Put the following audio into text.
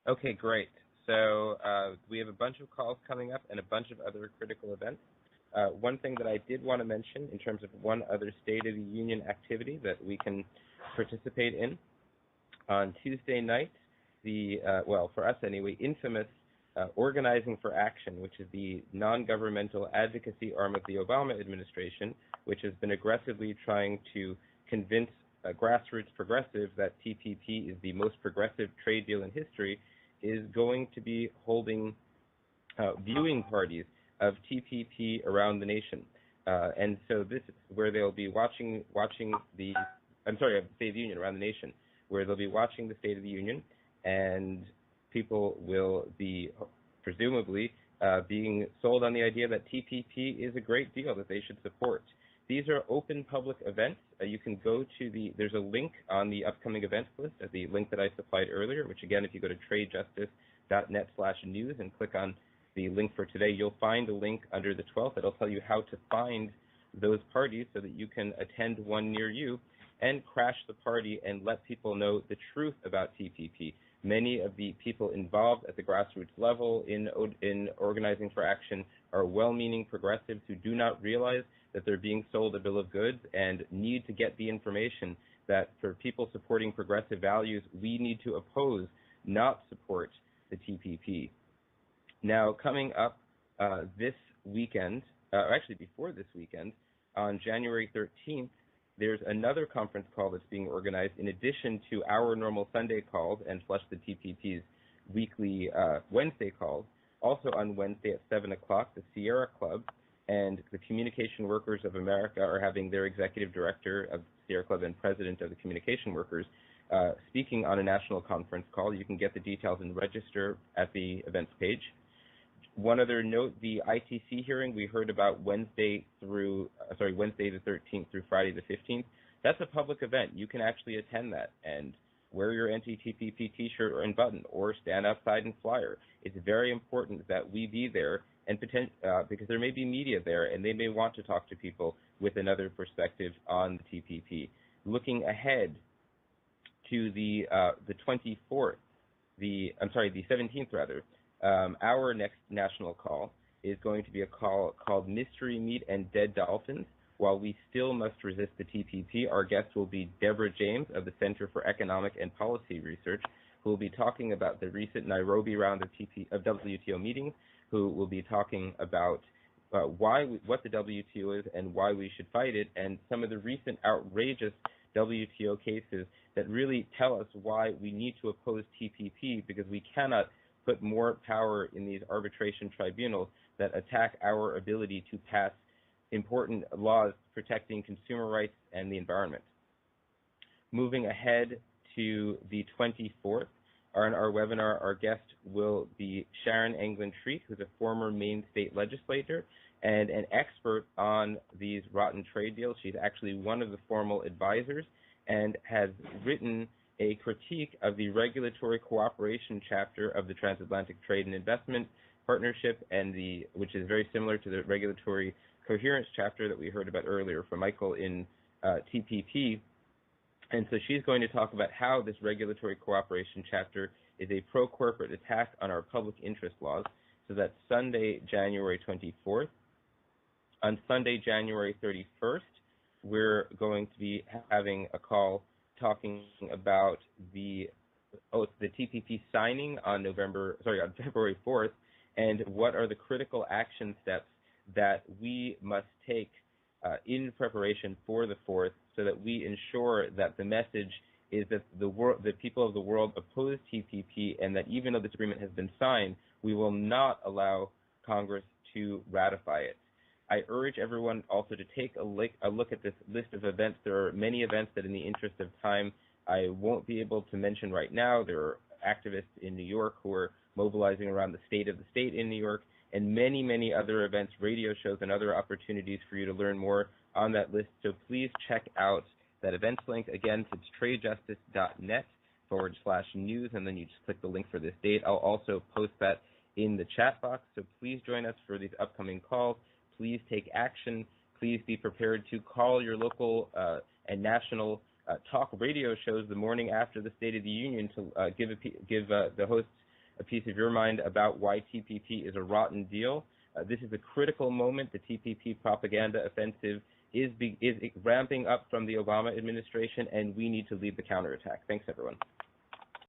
Okay, great. So we have a bunch of calls coming up and a bunch of other critical events. One thing that I did want to mention in terms of one other State of the Union activity that we can participate in, on Tuesday night, well, for us anyway, infamous Organizing for Action, which is the non-governmental advocacy arm of the Obama administration, which has been aggressively trying to convince grassroots progressives that TPP is the most progressive trade deal in history, is going to be holding viewing parties of TPP around the nation. And so this is where they'll be watching the, I'm sorry, the State of the Union around the nation, where they'll be watching the State of the Union, and people will be presumably being sold on the idea that TPP is a great deal that they should support. These are open public events. You can go to there's a link on the upcoming events list at the link that I supplied earlier, which again, if you go to tradejustice.net/news and click on the link for today, you'll find a link under the 12th that'll tell you how to find those parties so that you can attend one near you and crash the party and let people know the truth about TPP. Many of the people involved at the grassroots level in Organizing for Action are well-meaning progressives who do not realize that they're being sold a bill of goods and need to get the information that for people supporting progressive values, we need to oppose, not support the TPP. Now, coming up this weekend, actually before this weekend, on January 13th, there's another conference call that's being organized in addition to our normal Sunday calls and Flush the TPP's weekly Wednesday calls. Also on Wednesday at 7 o'clock, the Sierra Club and the Communication Workers of America are having their executive director of Sierra Club and president of the Communication Workers speaking on a national conference call. You can get the details and register at the events page. One other note, the ITC hearing we heard about Wednesday the 13th through Friday the 15th, that's a public event. You can actually attend that and wear your anti-TPP t-shirt and button or stand outside and flyer. It's very important that we be there and because there may be media there and they may want to talk to people with another perspective on the TPP. Looking ahead to the 24th, the 17th rather, our next national call is going to be a call called Mystery Meat and Dead Dolphins. While we still must resist the TPP, our guest will be Deborah James of the Center for Economic and Policy Research, who will be talking about the recent Nairobi round of WTO meetings, who will be talking about what the WTO is and why we should fight it, and some of the recent outrageous WTO cases that really tell us why we need to oppose TPP, because we cannot put more power in these arbitration tribunals that attack our ability to pass important laws protecting consumer rights and the environment. Moving ahead to the 24th, on our webinar, our guest will be Sharon Anglin-Treat, who's a former Maine state legislator and an expert on these rotten trade deals. She's actually one of the formal advisors and has written a critique of the regulatory cooperation chapter of the Transatlantic Trade and Investment Partnership, which is very similar to the regulatory coherence chapter that we heard about earlier from Michael in TPP. And so she's going to talk about how this regulatory cooperation chapter is a pro-corporate attack on our public interest laws. So that's Sunday, January 24th. On Sunday, January 31st, we're going to be having a call talking about the TPP signing on February 4th, and what are the critical action steps that we must take in preparation for the 4th, so that we ensure that the message is that the people of the world oppose TPP, and that even though this agreement has been signed, we will not allow Congress to ratify it. I urge everyone also to take a look at this list of events. There are many events that in the interest of time I won't be able to mention right now. There are activists in New York who are mobilizing around the state of the state in New York, and many, many other events, radio shows, and other opportunities for you to learn more on that list. So please check out that events link. Again, it's tradejustice.net/news, and then you just click the link for this date. I'll also post that in the chat box. So please join us for these upcoming calls. Please take action. Please be prepared to call your local and national talk radio shows the morning after the State of the Union to give the hosts a piece of your mind about why TPP is a rotten deal. This is a critical moment. The TPP propaganda offensive is ramping up from the Obama administration, and we need to lead the counterattack. Thanks, everyone.